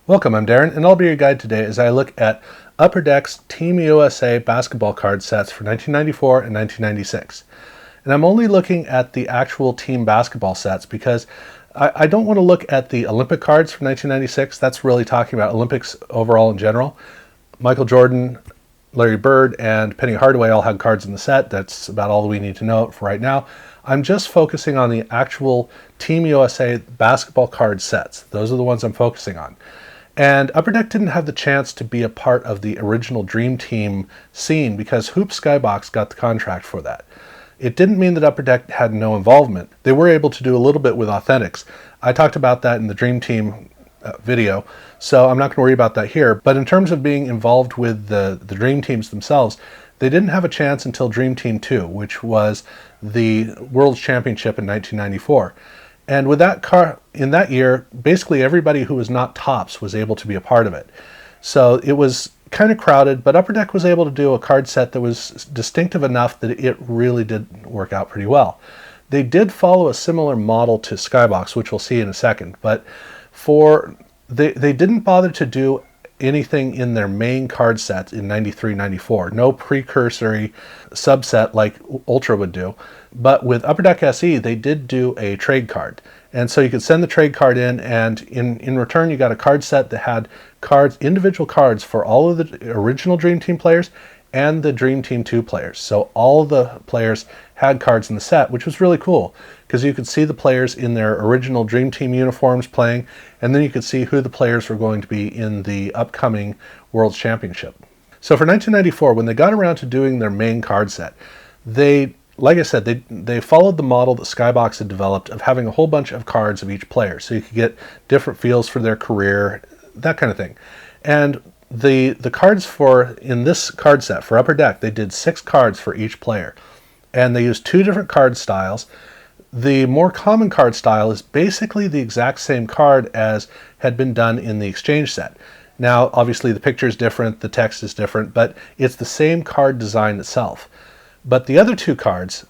Welcome, I'm Darren, and I'll be your guide today as I look at Upper Deck's Team USA basketball card sets for 1994 and 1996. And I'm only looking at the actual team basketball sets because I don't want to look at the Olympic cards from 1996. That's really talking about Olympics overall in general. Michael Jordan, Larry Bird, and Penny Hardaway all had cards in the set. That's about all we need to know for right now. I'm just focusing on the actual Team USA basketball card sets. Those are the ones I'm focusing on. And Upper Deck didn't have the chance to be a part of the original Dream Team scene because Hoops Skybox got the contract for that. It didn't mean that Upper Deck had no involvement. They were able to do a little bit with Authentics. I talked about that in the Dream Team video, so I'm not going to worry about that here. But in terms of being involved with the Dream Teams themselves, they didn't have a chance until Dream Team 2, which was the World Championship in 1994. And with that car in that year, basically everybody who was not Topps was able to be a part of it. So it was kind of crowded, but Upper Deck was able to do a card set that was distinctive enough that it really did work out pretty well. They did follow a similar model to Skybox, which we'll see in a second, but they didn't bother to do anything in their main card set in 93-94. No precursory subset like Ultra would do. But with Upper Deck SE, they did do a trade card. And so you could send the trade card in, and in return you got a card set that had individual cards for all of the original Dream Team players and the Dream Team 2 players. So all of the players had cards in the set, which was really cool because you could see the players in their original Dream Team uniforms playing, and then you could see who the players were going to be in the upcoming World Championship. So for 1994, when they got around to doing their main card set, like I said, they followed the model that Skybox had developed of having a whole bunch of cards of each player, so you could get different feels for their career, that kind of thing. And the cards in this card set for Upper Deck, they did 6 cards for each player, and they used 2 different card styles. The more common card style is basically the exact same card as had been done in the exchange set. Now, obviously the picture is different, the text is different, but it's the same card design itself. But the other 2 cards,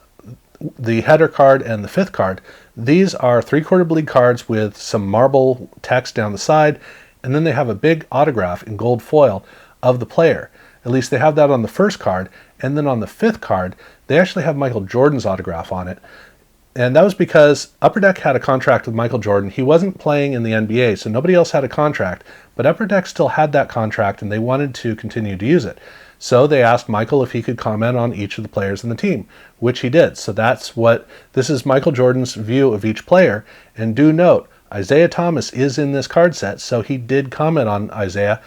the header card and the 5th card, these are 3/4 bleed cards with some marble text down the side, and then they have a big autograph in gold foil of the player. At least they have that on the 1st card, and then on the 5th card, they actually have Michael Jordan's autograph on it. And that was because Upper Deck had a contract with Michael Jordan. He wasn't playing in the NBA, so nobody else had a contract, but Upper Deck still had that contract and they wanted to continue to use it. So they asked Michael if he could comment on each of the players in the team, which he did. So this is Michael Jordan's view of each player. And do note, Isiah Thomas is in this card set, so he did comment on Isiah.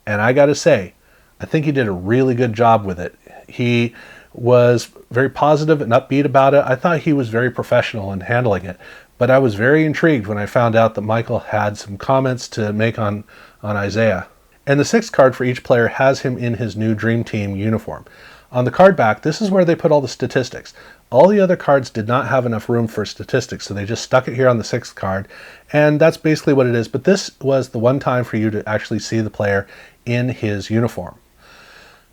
And I got to say, I think he did a really good job with it. He was very positive and upbeat about it. I thought he was very professional in handling it. But I was very intrigued when I found out that Michael had some comments to make on Isiah. And the 6th card for each player has him in his new Dream Team uniform. On the card back, this is where they put all the statistics. All the other cards did not have enough room for statistics, so they just stuck it here on the 6th card, and that's basically what it is. But this was the one time for you to actually see the player in his uniform.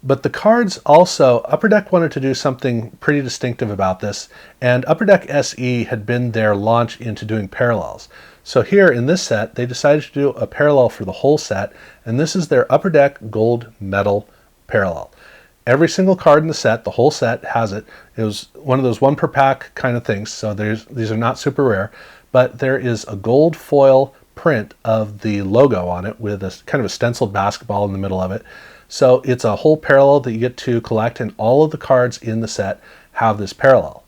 But the cards also, Upper Deck wanted to do something pretty distinctive about this, and Upper Deck SE had been their launch into doing parallels. So here in this set, they decided to do a parallel for the whole set, and this is their Upper Deck Gold Medal Parallel. Every single card in the set, the whole set has it. It was one of those 1 per pack kind of things, so these are not super rare, but there is a gold foil print of the logo on it with a kind of a stenciled basketball in the middle of it. So it's a whole parallel that you get to collect, and all of the cards in the set have this parallel.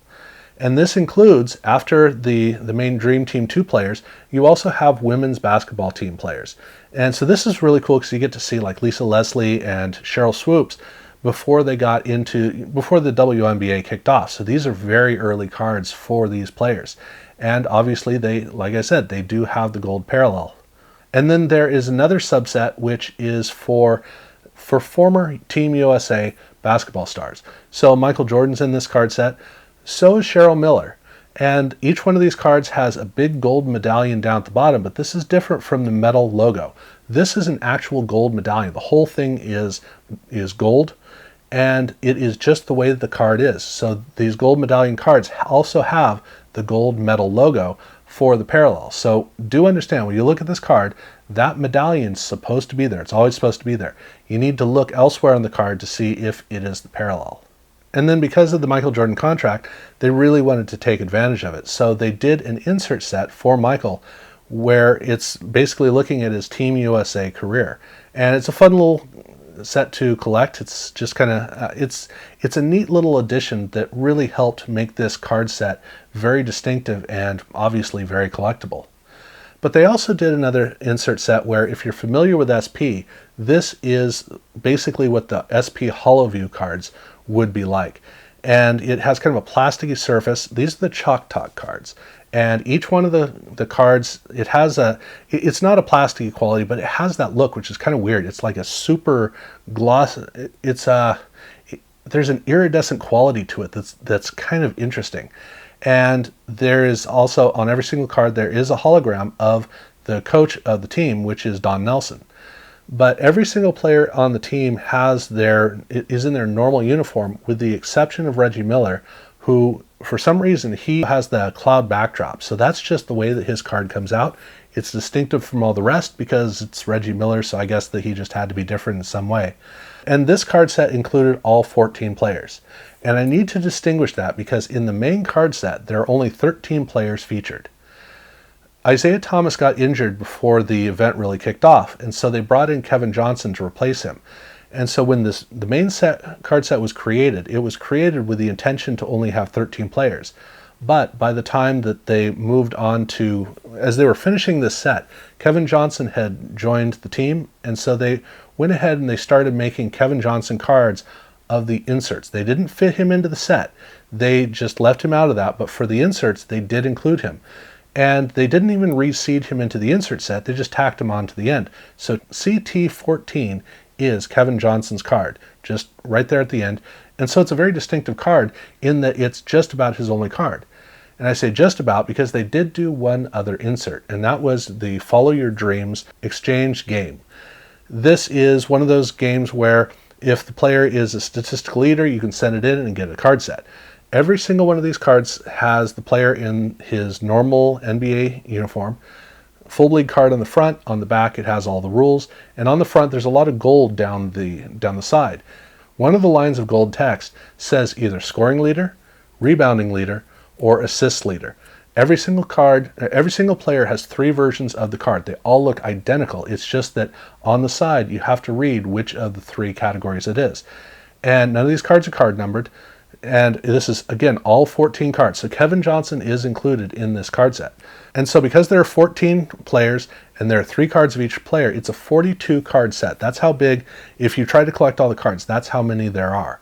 And this includes, after the main Dream Team 2 players, you also have women's basketball team players. And so this is really cool because you get to see like Lisa Leslie and Cheryl Swoops before the WNBA kicked off. So these are very early cards for these players. And obviously like I said, they do have the gold parallel. And then there is another subset which is for former Team USA basketball stars. So Michael Jordan's in this card set. So is Cheryl Miller. And each one of these cards has a big gold medallion down at the bottom, but this is different from the medal logo. This is an actual gold medallion. The whole thing is gold, and it is just the way that the card is. So these gold medallion cards also have the gold medal logo for the parallel. So do understand, when you look at this card, that medallion's supposed to be there. It's always supposed to be there. You need to look elsewhere on the card to see if it is the parallel. And then because of the Michael Jordan contract, they really wanted to take advantage of it. So they did an insert set for Michael where it's basically looking at his Team USA career. And it's a fun little set to collect. It's just kind of, it's a neat little addition that really helped make this card set very distinctive and obviously very collectible. But they also did another insert set where, if you're familiar with SP, this is basically what the SP HoloView cards would be like. And it has kind of a plasticky surface. These are the Chalk Talk cards. And each one of the cards, it's not a plasticky quality, but it has that look, which is kind of weird. It's like a super gloss. There's an iridescent quality to it that's kind of interesting. And there is also, on every single card, there is a hologram of the coach of the team, which is Don Nelson. But every single player on the team is in their normal uniform, with the exception of Reggie Miller, who, for some reason, he has the cloud backdrop. So that's just the way that his card comes out. It's distinctive from all the rest because it's Reggie Miller, so I guess that he just had to be different in some way. And this card set included all 14 players. And I need to distinguish that because in the main card set, there are only 13 players featured. Isaiah Thomas got injured before the event really kicked off, and so they brought in Kevin Johnson to replace him. And so when the main card set was created, it was created with the intention to only have 13 players. But by the time that they moved on to, as they were finishing this set, Kevin Johnson had joined the team, and so they went ahead and they started making Kevin Johnson cards of the inserts. They didn't fit him into the set. They just left him out of that, but for the inserts, they did include him. And they didn't even reseed him into the insert set, they just tacked him on to the end. So CT14 is Kevin Johnson's card, just right there at the end. And so it's a very distinctive card in that it's just about his only card. And I say just about because they did do one other insert, and that was the Follow Your Dreams exchange game. This is one of those games where if the player is a statistical leader, you can send it in and get a card set. Every single one of these cards has the player in his normal NBA uniform. Full bleed card on the front. On the back, it has all the rules. And on the front, there's a lot of gold down the side. One of the lines of gold text says either scoring leader, rebounding leader, or assist leader. Every single player has 3 versions of the card. They all look identical. It's just that on the side, you have to read which of the 3 categories it is. And none of these cards are card numbered. And this is, again, all 14 cards. So Kevin Johnson is included in this card set. And so because there are 14 players and there are 3 cards of each player, it's a 42 card set. That's how big, if you try to collect all the cards, that's how many there are.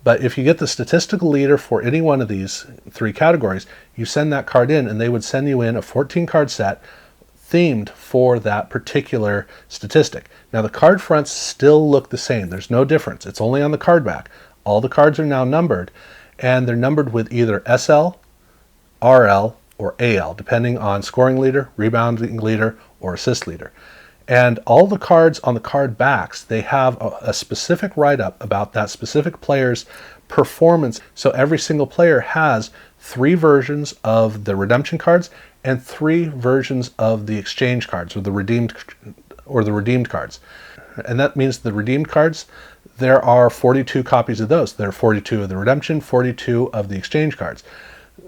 But if you get the statistical leader for any one of these 3 categories, you send that card in and they would send you in a 14 card set themed for that particular statistic. Now the card fronts still look the same. There's no difference. It's only on the card back. All the cards are now numbered, and they're numbered with either SL, RL, or AL, depending on scoring leader, rebounding leader, or assist leader. And all the cards on the card backs, they have a specific write-up about that specific player's performance. So every single player has 3 versions of the redemption cards and 3 versions of the exchange cards, or the redeemed cards. And that means the redeemed cards, there are 42 copies of those. There are 42 of the redemption, 42 of the exchange cards.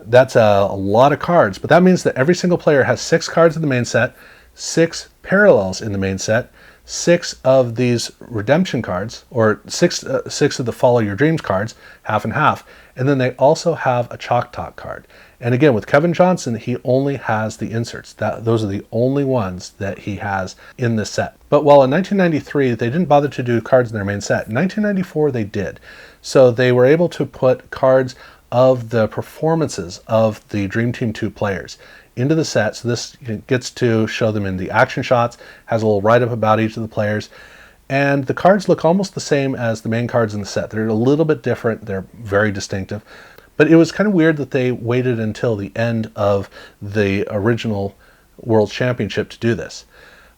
That's a lot of cards, but that means that every single player has 6 cards in the main set, 6 parallels in the main set, 6 of these redemption cards, or 6 of the Follow Your Dreams cards, half and half, and then they also have a Chalk Talk card. And again, with Kevin Johnson, he only has the inserts. Those are the only ones that he has in this set. But while in 1993, they didn't bother to do cards in their main set, in 1994 they did. So they were able to put cards of the performances of the Dream Team 2 players into the set. So this gets to show them in the action shots, has a little write-up about each of the players. And the cards look almost the same as the main cards in the set. They're a little bit different. They're very distinctive. But it was kind of weird that they waited until the end of the original World Championship to do this.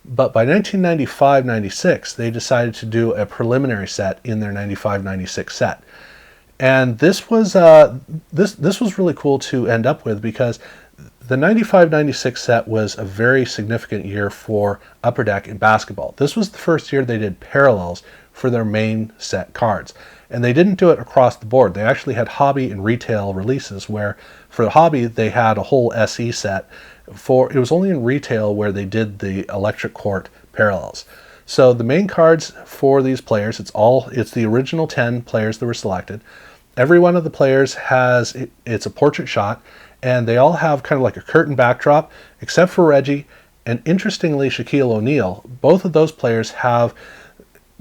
But by 1995-96, they decided to do a preliminary set in their 95-96 set. And this was really cool to end up with because The 95-96 set was a very significant year for Upper Deck in basketball. This was the first year they did parallels for their main set cards. And they didn't do it across the board. They actually had hobby and retail releases where for the hobby they had a whole SE set. It was only in retail where they did the Electric Court parallels. So the main cards for these players, it's the original 10 players that were selected. Every one of the players it's a portrait shot, and they all have kind of like a curtain backdrop, except for Reggie, and interestingly Shaquille O'Neal. Both of those players have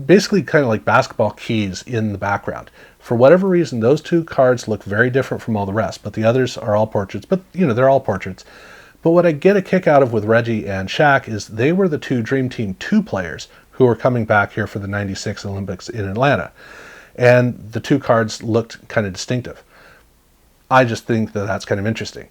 basically kind of like basketball keys in the background. For whatever reason, those two cards look very different from all the rest, but the others are all portraits, but they're all portraits. But what I get a kick out of with Reggie and Shaq is they were the two Dream Team 2 players who were coming back here for the 96 Olympics in Atlanta. And the two cards looked kind of distinctive. I just think that that's kind of interesting.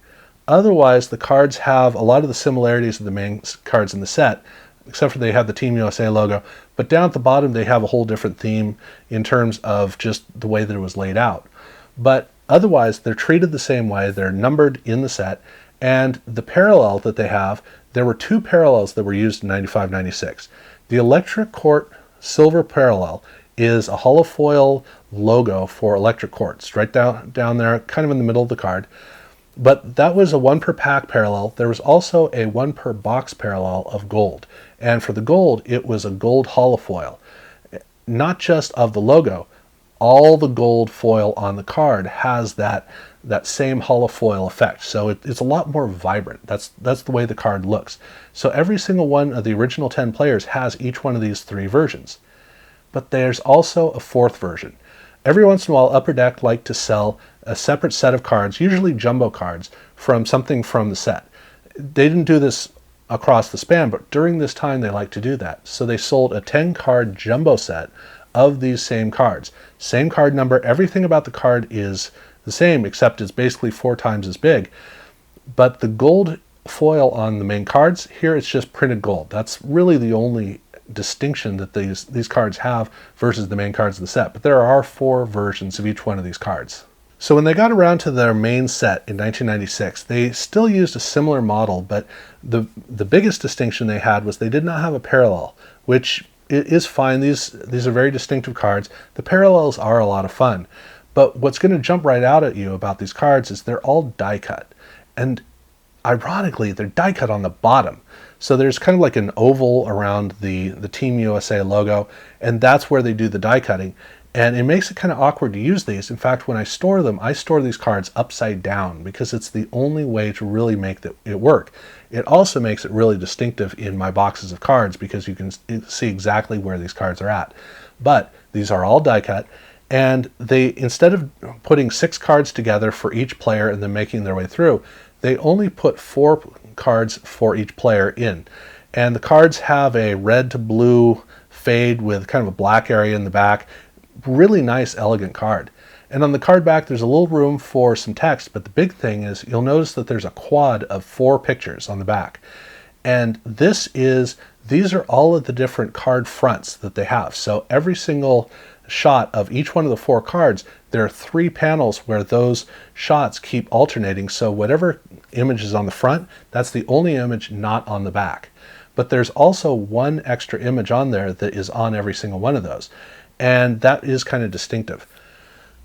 Otherwise, the cards have a lot of the similarities of the main cards in the set, except for they have the Team USA logo. But down at the bottom, they have a whole different theme in terms of just the way that it was laid out. But otherwise, they're treated the same way. They're numbered in the set. And the parallel that they have, there were two parallels that were used in 95-96. The Electric Court silver parallel is a holofoil logo for Electric Court. It's right down there, kind of in the middle of the card. But that was a 1 per pack parallel. There was also a 1 per box parallel of gold. And for the gold, it was a gold holofoil. Not just of the logo, all the gold foil on the card has that same holofoil effect. So it's a lot more vibrant. That's the way the card looks. So every single one of the original 10 players has each one of these 3 versions. But there's also a 4th version. Every once in a while, Upper Deck liked to sell a separate set of cards, usually jumbo cards, from something from the set. They didn't do this across the span, but during this time they liked to do that. So they sold a 10-card jumbo set of these same cards. Same card number, everything about the card is the same, except it's basically 4 times as big. But the gold foil on the main cards, here it's just printed gold. That's really the only distinction that these cards have versus the main cards of the set. But there are 4 versions of each one of these cards. So when they got around to their main set in 1996, they still used a similar model, but the biggest distinction they had was they did not have a parallel, which is fine. These are very distinctive cards. The parallels are a lot of fun. But what's going to jump right out at you about these cards is they're all die cut. And ironically, they're die cut on the bottom. So there's kind of like an oval around the Team USA logo, and that's where they do the die cutting. And it makes it kind of awkward to use these. In fact, when I store them, I store these cards upside down because it's the only way to really make it work. It also makes it really distinctive in my boxes of cards because you can see exactly where these cards are at. But these are all die cut, and they, instead of putting 6 cards together for each player and then making their way through, they only put 4 cards for each player in. And the cards have a red to blue fade with kind of a black area in the back. Really nice, elegant card. And on the card back, there's a little room for some text, but the big thing is you'll notice that there's a quad of 4 pictures on the back. And these are all of the different card fronts that they have. So every single shot of each one of the 4 cards, there are 3 panels where those shots keep alternating. So whatever image is on the front, that's the only image not on the back. But there's also 1 extra image on there that is on every single one of those. And that is kind of distinctive.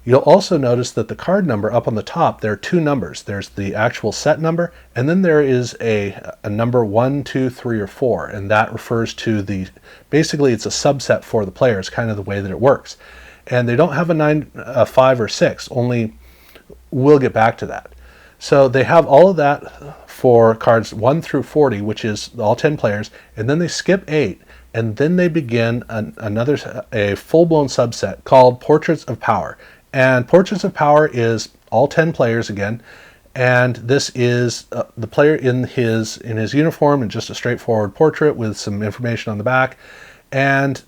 You'll also notice that the card number up on the top, there are 2 numbers. There's the actual set number, and then there is a number 1, 2, 3, or 4, and that refers to basically it's a subset for the players, kind of the way that it works. And they don't have a 5 or 6, only we'll get back to that. So they have all of that for cards 1 through 40, which is all 10 players, and then they skip 8, and then they begin a full-blown subset called Portraits of Power. And Portraits of Power is all 10 players again, and this is the player in his uniform and just a straightforward portrait with some information on the back. And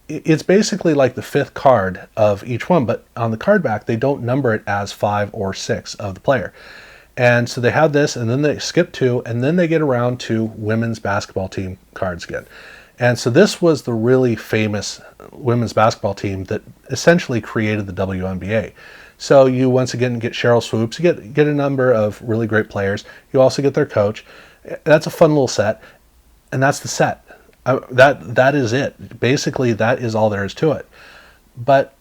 it's basically like the 5th card of each one, but on the card back they don't number it as 5 or 6 of the player. And so they have this, and then they skip 2, and then they get around to women's basketball team cards again. And so this was the really famous women's basketball team that essentially created the WNBA. So you once again get Sheryl Swoopes, you get a number of really great players. You also get their coach. That's a fun little set, and that's the set. That is it. Basically, that is all there is to it. But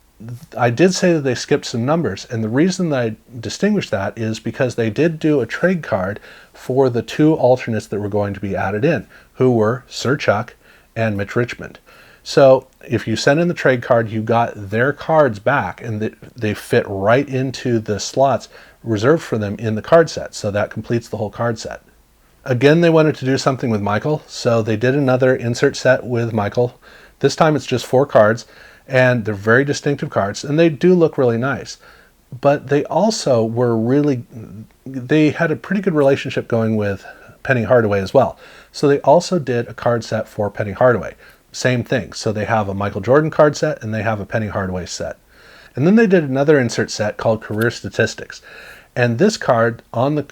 I did say that they skipped some numbers, and the reason that I distinguished that is because they did do a trade card for the two alternates that were going to be added in, who were Sir Chuck and Mitch Richmond. So if you sent in the trade card, you got their cards back, and they fit right into the slots reserved for them in the card set. So that completes the whole card set. Again, they wanted to do something with Michael, so they did another insert set with Michael. This time it's just 4 cards, and they're very distinctive cards, and they do look really nice. But they also they had a pretty good relationship going with Penny Hardaway as well. So they also did a card set for Penny Hardaway. Same thing. So they have a Michael Jordan card set, and they have a Penny Hardaway set. And then they did another insert set called Career Statistics. And this card,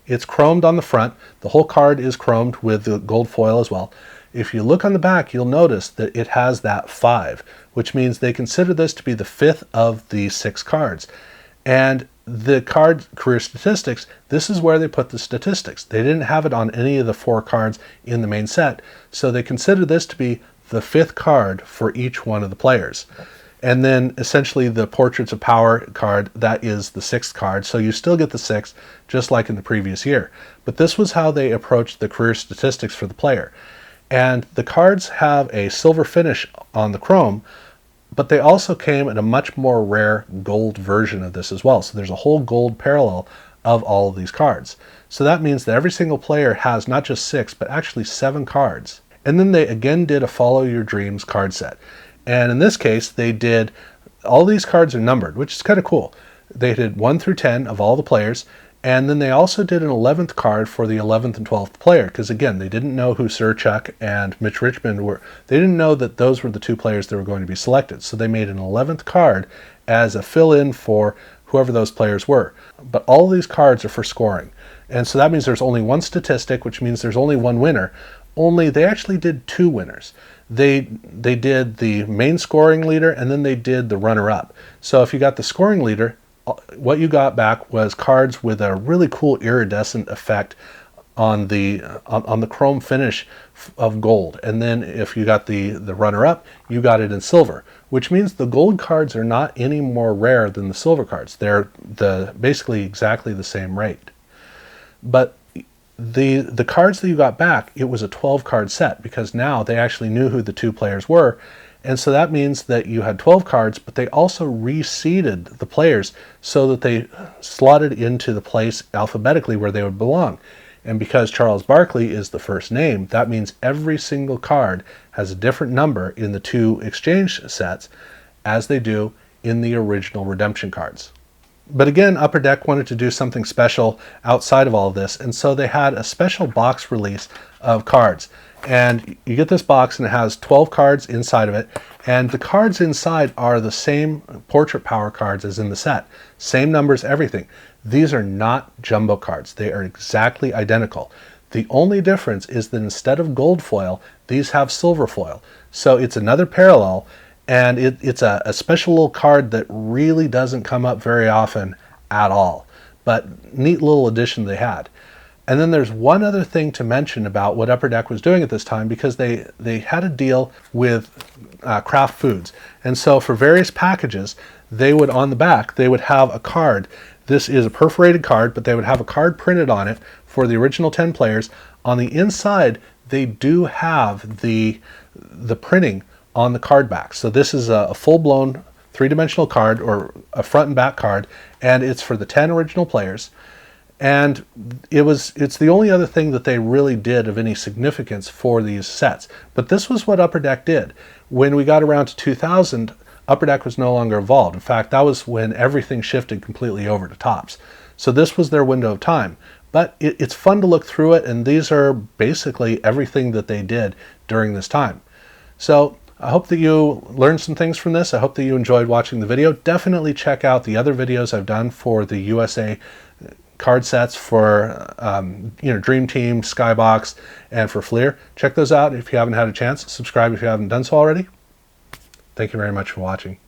it's chromed on the front. The whole card is chromed with the gold foil as well. If you look on the back, you'll notice that it has that 5, which means they consider this to be the 5th of the 6 cards. And the card Career Statistics, this is where they put the statistics. They didn't have it on any of the 4 cards in the main set, so they consider this to be the 5th card for each one of the players. And then essentially the Portraits of Power card, that is the 6th card. So you still get the 6th, just like in the previous year. But this was how they approached the career statistics for the player. And the cards have a silver finish on the chrome, but they also came in a much more rare gold version of this as well. So there's a whole gold parallel of all of these cards. So that means that every single player has not just 6, but actually 7 cards. And then they again did a Follow Your Dreams card set. And in this case, they did, all these cards are numbered, which is kind of cool. They did 1 through 10 of all the players, and then they also did an 11th card for the 11th and 12th player, because again, they didn't know who Sir Chuck and Mitch Richmond were. They didn't know that those were the 2 players that were going to be selected. So they made an 11th card as a fill-in for whoever those players were. But all of these cards are for scoring. And so that means there's only 1 statistic, which means there's only 1 winner. Only they actually did 2 winners. They did the main scoring leader, and then they did the runner-up. So if you got the scoring leader, what you got back was cards with a really cool iridescent effect on the chrome finish of gold. And then if you got the runner-up, you got it in silver, which means the gold cards are not any more rare than the silver cards. They're basically exactly the same rate. But the cards that you got back, it was a 12-card set, because now they actually knew who the 2 players were. And so that means that you had 12 cards, but they also reseeded the players so that they slotted into the place alphabetically where they would belong. And because Charles Barkley is the first name, that means every single card has a different number in the 2 exchange sets as they do in the original redemption cards. But again, Upper Deck wanted to do something special outside of all of this, and so they had a special box release of cards. And you get this box, and it has 12 cards inside of it, and the cards inside are the same Portrait Power cards as in the set. Same numbers, everything. These are not jumbo cards. They are exactly identical. The only difference is that instead of gold foil, these have silver foil. So it's another parallel, and it's a special little card that really doesn't come up very often at all. But neat little addition they had. And then there's one other thing to mention about what Upper Deck was doing at this time, because they had a deal with Kraft Foods. And so for various packages, they would, on the back, they would have a card. This is a perforated card, but they would have a card printed on it for the original 10 players. On the inside, they do have the printing on the card back. So this is a full-blown 3-dimensional card, or a front and back card, and it's for the 10 original players. And it's the only other thing that they really did of any significance for these sets. But this was what Upper Deck did. When we got around to 2000, Upper Deck was no longer involved. In fact, that was when everything shifted completely over to Topps. So this was their window of time. But it's fun to look through it, and these are basically everything that they did during this time. So I hope that you learned some things from this. I hope that you enjoyed watching the video. Definitely check out the other videos I've done for the USA card sets for Dream Team, Skybox, and for Fleer. Check those out if you haven't had a chance. Subscribe if you haven't done so already. Thank you very much for watching.